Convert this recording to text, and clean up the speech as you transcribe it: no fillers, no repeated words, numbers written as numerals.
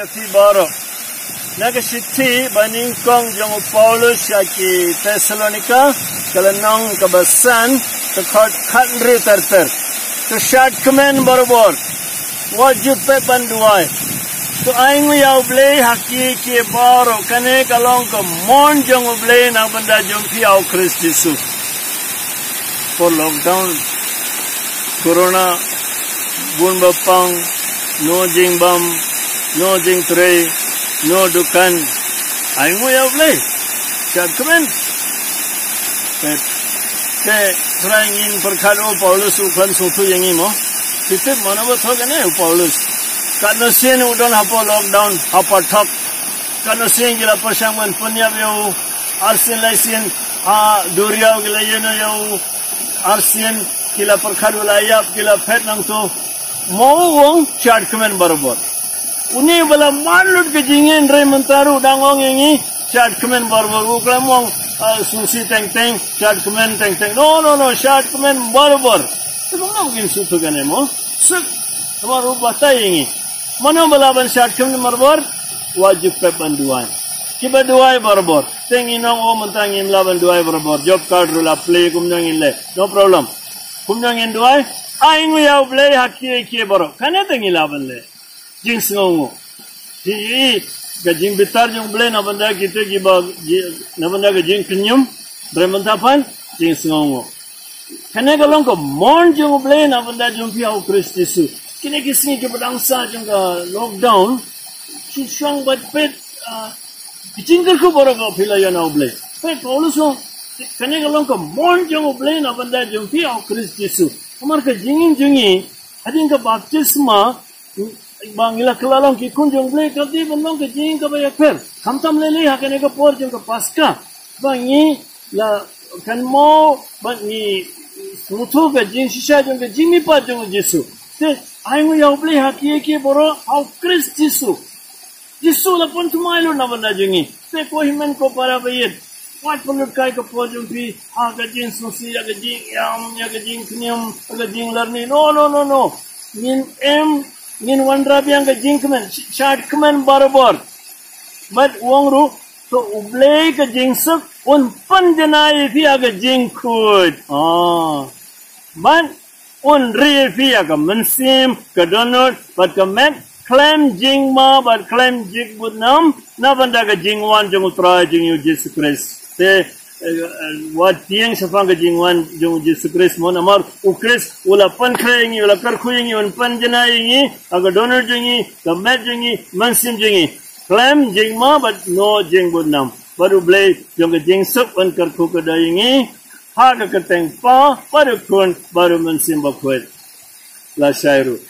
Kati Baro. Nagasiti baningkong jong Paulus yaki Thessalonica kalanong kabasan tekot country terter. Kesyat kemen barobor. Wajib pe banduai. To aing yaw blay haki ki baro kane kalong ke mon jong blay nang benda jong piau Kristus. For lockdown corona bun bapang no jing bam no jing tray no dukan aing mo yaw blay chat kemen ke trying perkado Paulus ukan sutu yang imo titip mana betul kene Paulus karena sen udon hapo lockdown apa thak karena sen gila pasangman punya yau arsin laisin duriau gila yeno yau arsin gila perkado layap gila pet nang tu mau wong chat kemen barobor uni bala manlut ke jingen re mentaru dangong ini chat kemen barobor uklamong susi teng teng chat kemen teng teng no chat kemen barobor tu mungkin sutu kan emo suk baru batai ini mana balaban chat kemen barobor wajib pe banduan kiba duai barobor teng inong o mentang im laban duai barobor job card rula play kumjang in le no problem kumjang in duai aing yaw play hakki ki baro kana teng laban le jing sngongo ji gajing bitar jong blay na banda kita giba na banda gajing kenyum bremantapan jing sngongo kane galong ko mon jong blay na banda jong piau Kristus kine kisni ke badangsa jong ka lockdown susang bat pet jingkel ko boro ko philaya na blay pet Paulus kane galong ko mon jong blay na banda jong piau Kristus amar ka jingin jungi ading ka baptisma bangila kelalong ki kunjung blay kalti benong ke jing ka bayak per kamtam lele hakane ka por jong ka paska bangi la kan mo bangi sutu ka jing shisha jong ka jing mi pa jong Jesu te aing yaw blay hakie ki boro au Kristus Jesu la pun tumailo na banda jingi te ko himen ko para bayet wat pulut kai ka por jong pi ka jing susi ya ka jing yam ya ka jing knyam ka jing larni no min wandra biang ke jing kemen chat kemen barobor but wong ru to ublay ke jing suk un panjanai fi aga jing khud but un re fi aga mensim ke donor but ke met claim jing ma but claim jing budnam na banda ke jing wan jong utra jing yu Jesus Christ te wat tiang sapang ke jingwan jong Jesus Christ mon amar ukris ula pan khayengi ula kar khuyengi un pan janayengi aga donor jingi kamet jingi mansim jingi claim jingma but no jing budnam baru blay jong ke jing sup un kar khu ka dayengi ha ka teng pa baru kun baru mansim bakwet la shairu